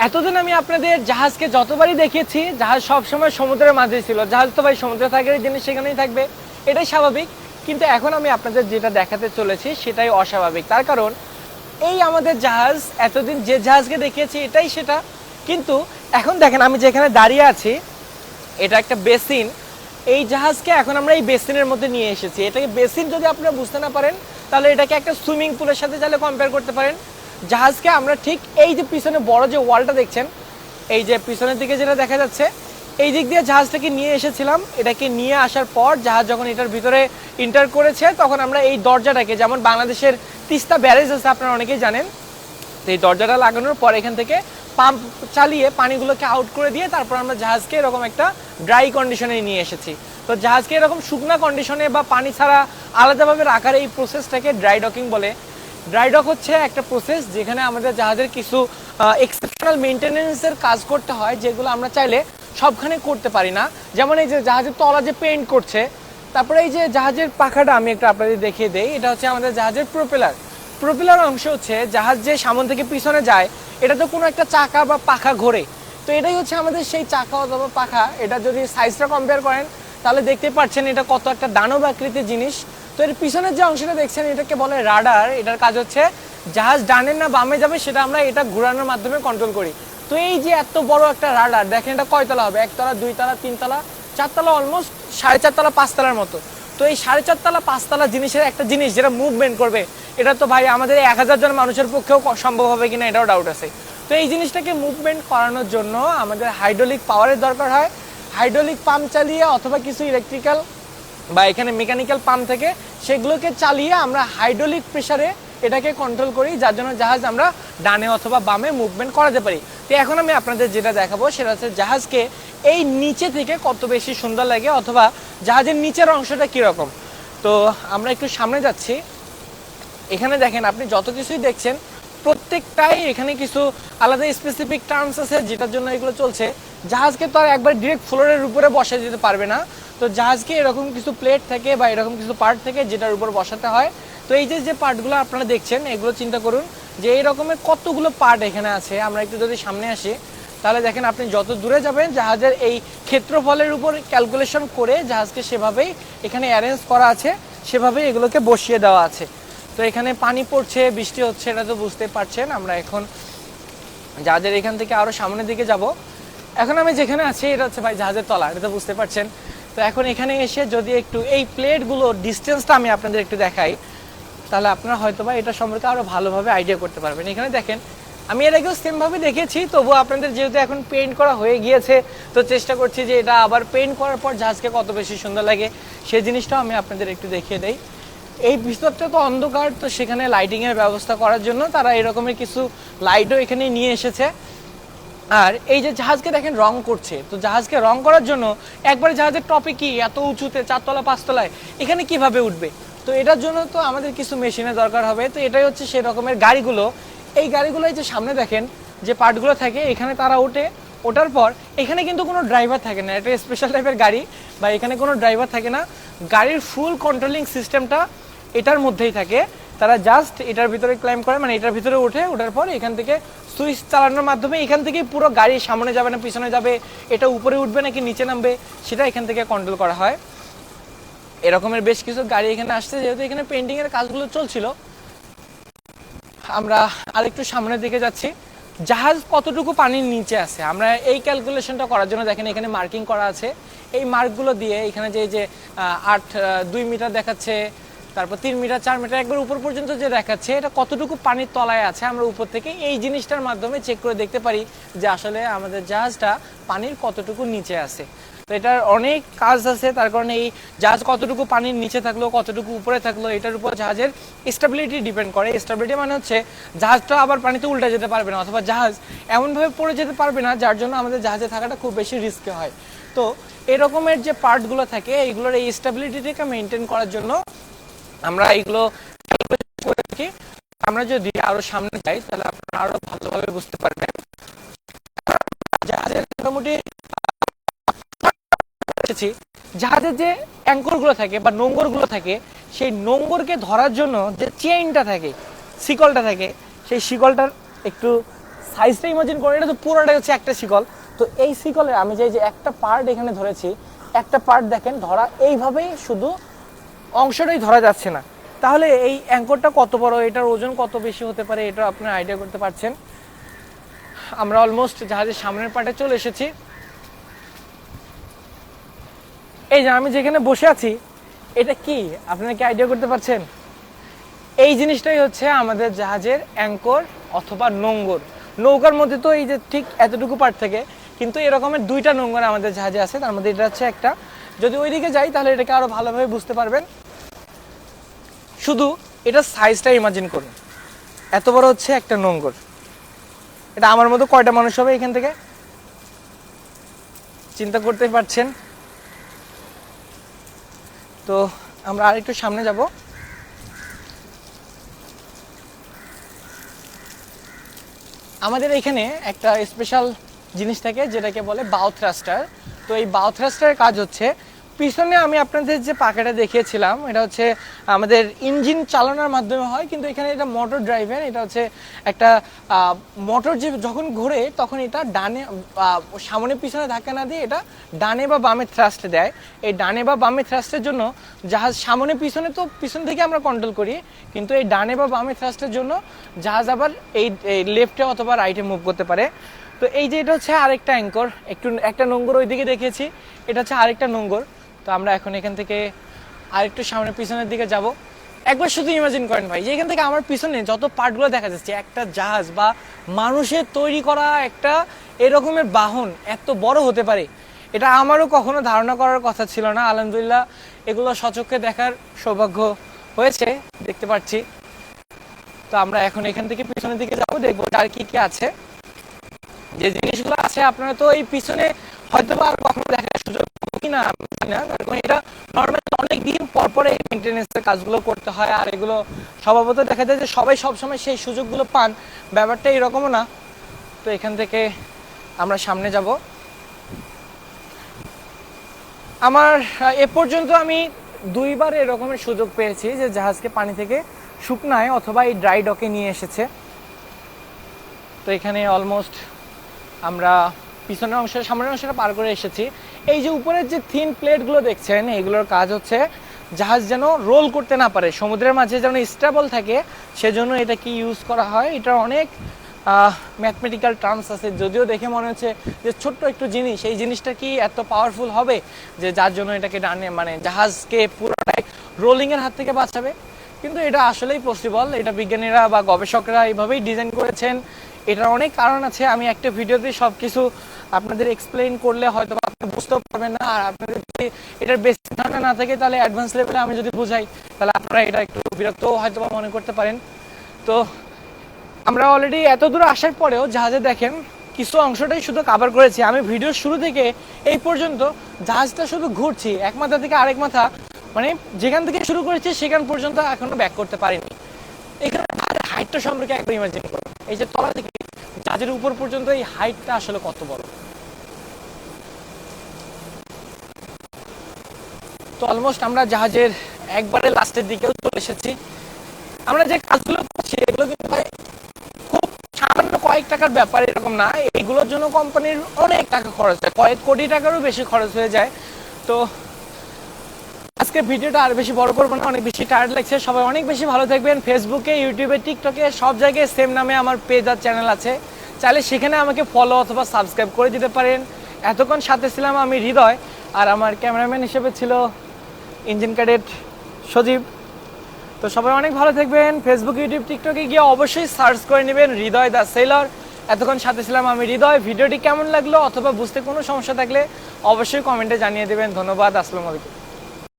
এতদিন আমি আপনাদের জাহাজকে যতবারই দেখিয়েছি, জাহাজ সবসময় সমুদ্রের মাঝে ছিল। জাহাজ তো ভাই সমুদ্রে থাকে, জিনিস সেখানেই থাকবে, এটাই স্বাভাবিক। কিন্তু এখন আমি আপনাদের যেটা দেখাতে চলেছি সেটাই অস্বাভাবিক। তার কারণ এই আমাদের জাহাজ এতদিন যে জাহাজকে দেখিয়েছি এটাই সেটা, কিন্তু এখন দেখেন আমি যেখানে দাঁড়িয়ে আছি এটা একটা বেসিন। এই জাহাজকে এখন আমরা এই বেসিনের মধ্যে নিয়ে এসেছি। এটাকে বেসিন যদি আপনারা বুঝতে না পারেন তাহলে এটাকে একটা সুইমিং পুলের সাথে চাইলে কম্পেয়ার করতে পারেন। জাহাজকে আমরা ঠিক এই যে পিছনে বড় যে ওয়ালটা দেখছেন, এই যে পিছনের দিকে যেটা দেখা যাচ্ছে, এই দিক দিয়ে জাহাজটাকে নিয়ে এসেছিলাম। এটাকে নিয়ে আসার পর জাহাজ যখন এটার ভিতরে ইন্টার করেছে তখন আমরা এই দরজাটাকে, যেমন বাংলাদেশের তিস্তা ব্যারেজ আছে আপনারা অনেকেই জানেন, তো এই দরজাটা লাগানোর পর এখান থেকে পাম্প চালিয়ে পানিগুলোকে আউট করে দিয়ে তারপর আমরা জাহাজকে এরকম একটা ড্রাই কন্ডিশনে নিয়ে এসেছি। তো জাহাজকে এরকম শুকনা কন্ডিশনে বা পানি ছাড়া আলাদাভাবে রাখার এই প্রসেসটাকে ড্রাই ডকিং বলে। ড্রাই ডক হচ্ছে একটা প্রসেস যেখানে আমাদের জাহাজের কিছু এক্সেপশনাল মেনটেনেন্সের কাজ করতে হয়, যেগুলো আমরা চাইলে সবখানে করতে পারি না। যেমন এই যে জাহাজের তলা যে পেইন্ট করছে, তারপরে এই যে জাহাজের পাখাটা আমি একটু আপনাদের দেখিয়ে দেই। এটা হচ্ছে আমাদের জাহাজের প্রোপেলার। প্রোপেলার অংশ হচ্ছে জাহাজ যে সামনে থেকে পিছনে যায়, এটা তো কোনো একটা চাকা বা পাখা ঘোরে, তো এটাই হচ্ছে আমাদের সেই চাকা অথবা পাখা। এটা যদি সাইজটা কম্পেয়ার করেন তাহলে দেখতে পাচ্ছেন এটা কত একটা দানব আকৃতির জিনিস। তো এর পিছনের যে অংশটা দেখছেন এটাকে বলে রাডার। এটার কাজ হচ্ছে জাহাজ ডানে না বামে যাবে সেটা আমরা এটা ঘোরানোর মাধ্যমে কন্ট্রোল করি। তো এই যে এত বড় একটা রাডার দেখেন, এটা কয়তলা হবে, একতলা, দুইতলা, তিনতলা, চারতলা, অলমোস্ট 4.5 তলা 5 তলার মতো। তো এই 4.5 তলা 5 তলা জিনিসের একটা জিনিস যেটা মুভমেন্ট করবে, এটা তো ভাই আমাদের 1000 জন মানুষের পক্ষেও সম্ভব হবে কিনা এটাও ডাউট আছে। তো এই জিনিসটাকে মুভমেন্ট করানোর জন্য আমাদের হাইড্রোলিক পাওয়ারের দরকার হয়। হাইড্রোলিক পাম্প চালিয়ে অথবা কিছু ইলেকট্রিক্যাল বা এখানে মেকানিক্যাল পাম্প থেকে সেগুলোকে চালিয়ে আমরা হাইড্রোলিক প্রেসারে এটাকে কন্ট্রোল করি, যার জন্য জাহাজ আমরা ডানে অথবা বামে মুভমেন্ট করাতে পারি। তো এখন আমি আপনাদের যেটা দেখাবো সেটা হচ্ছে জাহাজকে এই নিচে থেকে কত বেশি সুন্দর লাগে অথবা জাহাজের নিচের অংশটা কীরকম। তো আমরা একটু সামনে যাচ্ছি। এখানে দেখেন আপনি যত কিছুই দেখছেন প্রত্যেকটাই এখানে কিছু আলাদা স্পেসিফিক টার্মস আছে যেটার জন্য এগুলো চলছে। জাহাজকে তো আর একবার ডিরেক্ট ফ্লোরের উপরে বসে দিতে পারবে না, তো জাহাজকে এরকম কিছু প্লেট থাকে বা এরকম কিছু পার্ট থাকে যেটার উপর বসাতে হয়। তো এই যে পার্টগুলো আপনারা দেখছেন এগুলো চিন্তা করুন যে এই রকমের কতগুলো পার্ট এখানে আছে। আমরা একটু যদি সামনে আসি তাহলে দেখেন আপনি যত দূরে যাবেন জাহাজের এই ক্ষেত্রফলের উপর ক্যালকুলেশন করে জাহাজকে সেভাবেই এখানে অ্যারেঞ্জ করা আছে, সেভাবেই এগুলোকে বসিয়ে দেওয়া আছে। তো এখানে পানি পড়ছে, বৃষ্টি হচ্ছে, এটা তো বুঝতে পারছেন। আমরা এখন জাহাজের এখান থেকে আরও সামনের দিকে যাব। এখন আমি যেখানে আছি এটা হচ্ছে ভাই জাহাজের তলা, এটা তো বুঝতে পারছেন। তো এখন এখানে এসে যদি একটু এই প্লেটগুলোর ডিস্টেন্সটা আমি আপনাদের একটু দেখাই তাহলে আপনারা হয়তো বা এটা সম্পর্কে আরও ভালোভাবে আইডিয়া করতে পারবেন। এখানে দেখেন আমি এর আগেও সেমভাবে দেখেছি, তবুও আপনাদের যেহেতু এখন পেইন্ট করা হয়ে গিয়েছে তো চেষ্টা করছি যে এটা আবার পেইন্ট করার পর জাহাজকে কত বেশি সুন্দর লাগে সেই জিনিসটাও আমি আপনাদের একটু দেখিয়ে দেই। এই ভিতরটা তো অন্ধকার, তো সেখানে লাইটিংয়ের ব্যবস্থা করার জন্য তারা এরকমের কিছু লাইটও এখানে নিয়ে এসেছে। আর এই যে জাহাজকে দেখেন রং করছে, তো জাহাজকে রং করার জন্য একবারে জাহাজের টপে কি এত উঁচুতে 4 তলা 5 তলায় এখানে কিভাবে উঠবে, তো এটার জন্য তো আমাদের কিছু মেশিনের দরকার হবে। তো এটাই হচ্ছে সেই রকমের গাড়িগুলো। এই গাড়িগুলো যে সামনে দেখেন যে পার্টগুলো থাকে এখানে তারা ওঠার পর এখানে কিন্তু কোনো ড্রাইভার থাকে না, এটা স্পেশাল টাইপের গাড়ি বা এখানে কোনো ড্রাইভার থাকে না। গাড়ির ফুল কন্ট্রোলিং সিস্টেমটা এটার মধ্যেই থাকে। তারা জাস্ট এটার ভিতরে ক্লাইম করে, মানে এটার ভিতরে ওঠার পর এখান থেকে সুইচ চালানোর মাধ্যমে এখান থেকে পুরো গাড়ি সামনে যাবে না পিছনে যাবে, এটা উপরে উঠবে নাকি নিচে নামবে সেটা এখান থেকে কন্ট্রোল করা হয়। এরকমের বেশ কিছু গাড়ি এখানে আসছে, যেহেতু এখানে পেন্টিং এর কাজগুলো চলছিল। আমরা আরেকটু সামনের দিকে যাচ্ছি। জাহাজ কতটুকু পানির নিচে আছে আমরা এই ক্যালকুলেশনটা করার জন্য দেখেন এখানে মার্কিং করা আছে। এই মার্কগুলো দিয়ে এখানে যে 2 মিটার দেখাচ্ছে, তারপর 3 মিটার 4 মিটার একবার উপর পর্যন্ত যে দেখাচ্ছে এটা কতটুকু পানির তলায় আছে, আমরা উপর থেকে এই জিনিসটার মাধ্যমে চেক করে দেখতে পারি যে আসলে আমাদের জাহাজটা পানির কতটুকু নিচে আছে। তো এটার অনেক কাজ আছে, তার কারণে এই জাহাজ কতটুকু পানির নিচে থাকলো কতটুকু উপরে থাকলো এটার উপর জাহাজের স্টেবিলিটি ডিপেন্ড করে। স্টেবিলিটি মানে হচ্ছে জাহাজটা আবার পানিতে উল্টে যেতে পারবে না অথবা জাহাজ এমনভাবে পড়ে যেতে পারবে না যার জন্য আমাদের জাহাজে থাকাটা খুব বেশি রিস্কি হয়। তো এরকমের যে পার্টগুলো থাকে এইগুলোর এই স্টেবিলিটিটাকে মেনটেন করার জন্য আমরা এইগুলো করে থাকি। আমরা যদি আরো সামনে যাই তাহলে আপনারা আরো ভালোভাবে বুঝতে পারবেন। জাহাজের মোটামুটি জাহাজের যে অ্যাঙ্করগুলো থাকে বা নোঙ্গরগুলো থাকে সেই নোঙ্গরকে ধরার জন্য যে চেইনটা থাকে, শিকলটা থাকে, সেই শিকলটার একটু সাইজটা ইমাজিন করে, এটা তো পুরোটাই হচ্ছে একটা শিকল। তো এই শিকলের আমি যে একটা পার্ট এখানে ধরেছি, একটা পার্ট দেখেন ধরা এইভাবেই, শুধু অংশটাই ধরা যাচ্ছে না। তাহলে এই অ্যাঙ্করটা কত বড়, এটার ওজন কত বেশি হতে পারে, এটা আপনারা আইডিয়া করতে পারছেন। আমরা অলমোস্ট জাহাজের সামনের পার্টে চলে এসেছি। এই যে আমি যেখানে বসে আছি, এটা কি আপনারা কি আইডিয়া করতে পারছেন? এই জিনিসটাই হচ্ছে আমাদের জাহাজের অ্যাঙ্কর অথবা নোঙ্গর। নৌকার মধ্যে তো এই যে ঠিক এতটুকু পার্ট থেকে, কিন্তু এরকমের দুইটা নোঙ্গর আমাদের জাহাজে আছে, তার মধ্যে এটা হচ্ছে একটা। যদি ওইদিকে যাই তাহলে এটাকে আরো ভালোভাবে বুঝতে পারবেন। শুধু এটা সাইজটা ইমাজিন করুন, এত বড় হচ্ছে একটা নোঙ্গর। এটা আমার মতো কয়টা মানুষ হবে এখান থেকে চিন্তা করতে পারছেন? তো আমরা আরেকটু সামনে যাব। আমাদের এখানে একটা স্পেশাল জিনিস থাকে যেটাকে বলে বাউ থ্রাস্টার। তো এই বাউ থ্রাস্টারের কাজ হচ্ছে, পিছনে আমি আপনাদের যে পাখাটা দেখিয়েছিলাম এটা হচ্ছে আমাদের ইঞ্জিন চালানোর মাধ্যমে হয়, কিন্তু এখানে এটা মোটর ড্রাইভের। এটা হচ্ছে একটা মোটর যে যখন ঘুরে তখন এটা ডানে সামনে পিছনে ধাক্কা না দিয়ে এটা ডানে বা বামে থ্রাস্ট দেয়। এই ডানে বা বামে থ্রাস্টের জন্য জাহাজ সামনে পিছনে তো পিছন থেকে আমরা কন্ট্রোল করি, কিন্তু এই ডানে বা বামে থ্রাস্টের জন্য জাহাজ আবার এই লেফটে অথবা রাইটে মুভ করতে পারে। তো এই যে এটা হচ্ছে আরেকটা অ্যাঙ্কর, একটা নোঙ্গর ওইদিকে দেখিয়েছি, এটা হচ্ছে আরেকটা নোঙ্গর। তো আমরা এখন এখান থেকে আরেকটু সামনে পিছনের দিকে যাব। একবার শুধু ইমাজিন করেন ভাই, যে এখান থেকে আমার পিছনে যত পার্টগুলো দেখা যাচ্ছে, একটা জাহাজ বা মানুষের তৈরি করা একটা এরকমের বাহন এত বড় হতে পারে, এটা আমারও কখনো ধারণা করার কথা ছিল না। আলহামদুলিল্লাহ এগুলো সচক্ষে দেখার সৌভাগ্য হয়েছে, দেখতে পাচ্ছি। তো আমরা এখন এখান থেকে পিছনের দিকে যাবো, দেখবো আর কি কি আছে। যে জিনিসগুলো আছে আপনারা তো এই পিছনে হয়তো বা আর কখনো দেখার সুযোগ কিনা না, কারণ এটা নর্মালি অনেক দিন পর পরে এই মেইনটেনেন্সের কাজগুলো করতে হয়। আর এগুলো স্বভাবত দেখা যায় যে সবাই সবসময় সেই সুযোগগুলো পান, ব্যাপারটা এরকমও না। তো এখান থেকে আমরা সামনে যাব। আমার এ পর্যন্ত আমি দুইবার এরকমের সুযোগ পেয়েছি যে জাহাজকে পানি থেকে শুকনায় অথবা এই ড্রাই ডকে নিয়ে এসেছে। তো এখানে অলমোস্ট আমরা পিছনের অংশ সামনের অংশটা পার করে এসেছি। এই যে উপরের যে থিন প্লেটগুলো দেখছেন, এগুলোর কাজ হচ্ছে জাহাজ যেন রোল করতে না পারে, সমুদ্রের মাঝে যেন স্টেবল থাকে, সেজন্য এটা কি ইউজ করা হয়। এটা অনেক ম্যাথমেটিক্যাল টার্মস আছে, যদিও দেখে মনে হচ্ছে যে ছোট্ট একটু জিনিস, এই জিনিসটা কি এত পাওয়ারফুল হবে যে যার জন্য এটাকে ডানে মানে জাহাজকে পুরোটাই রোলিংয়ের হাত থেকে বাঁচাবে। কিন্তু এটা আসলেই পসিবল, এটা বিজ্ঞানীরা বা গবেষকরা এইভাবেই ডিজাইন করেছেন। এটার অনেক কারণ আছে, আমি একটা ভিডিওতে সব কিছু আপনাদের এক্সপ্লেইন করলে হয়তো আপনি বুঝতেও পারবেন না। আর আপনাদের যদি এটার বেসিক ধারণা না থাকে তাহলে অ্যাডভান্স লেভেলে আমি যদি বুঝাই তাহলে আপনারা এটা একটু বিরক্ত হয়তো মনে করতে পারেন। তো আমরা অলরেডি এত দূর আসার পরেও জাহাজে দেখেন কিছু অংশটাই শুধু কভার করেছি। আমি ভিডিওর শুরু থেকে এই পর্যন্ত জাহাজটা শুধু ঘুরছি এক মাথা থেকে আরেক মাথা, মানে যেখান থেকে শুরু করেছি সেখান পর্যন্ত এখনো ব্যাক করতে পারিনি। এখানে হাইটটা সম্পর্কে একবার ইমাজিন করুন, এই যে তলা থেকে জাহাজের উপর পর্যন্ত এই হাইটটা আসলে কত বড়। তো অলমোস্ট আমরা জাহাজের একবারে লাস্টের দিকেও চলে এসেছি। আমরা যে কাজগুলো করছি এগুলো কিন্তু খুব সামান্য কয়েক টাকার ব্যাপার এরকম না, এইগুলোর জন্য কোম্পানির অনেক টাকা খরচ হয়, কয়েক কোটি টাকারও বেশি খরচ হয়ে যায়। তো আজকে ভিডিওটা আর বেশি বড় করবো না, অনেক বেশি টায়ার্ড লাগছে। সবাই অনেক বেশি ভালো থাকবেন। ফেসবুকে, ইউটিউবে, টিকটকে সব জায়গায় সেম নামে আমার পেজ আর চ্যানেল আছে, চাইলে সেখানে আমাকে ফলো অথবা সাবস্ক্রাইব করে দিতে পারেন। এতক্ষণ সাথে ছিলাম আমি হৃদয়, আর আমার ক্যামেরাম্যান হিসেবে ছিল ইঞ্জিন ক্যাডেট সজীব। তো সবাই অনেক ভালো থাকবেন। ফেসবুক, ইউটিউব, টিকটকে গিয়ে অবশ্যই সার্চ করে নেবেন হৃদয় দ্য সেলর। এতক্ষণ সাথে ছিলাম আমি হৃদয়। ভিডিওটি কেমন লাগলো অথবা বুঝতে কোনো সমস্যা থাকলে অবশ্যই কমেন্টে জানিয়ে দেবেন। ধন্যবাদ। আসসালামু আলাইকুম।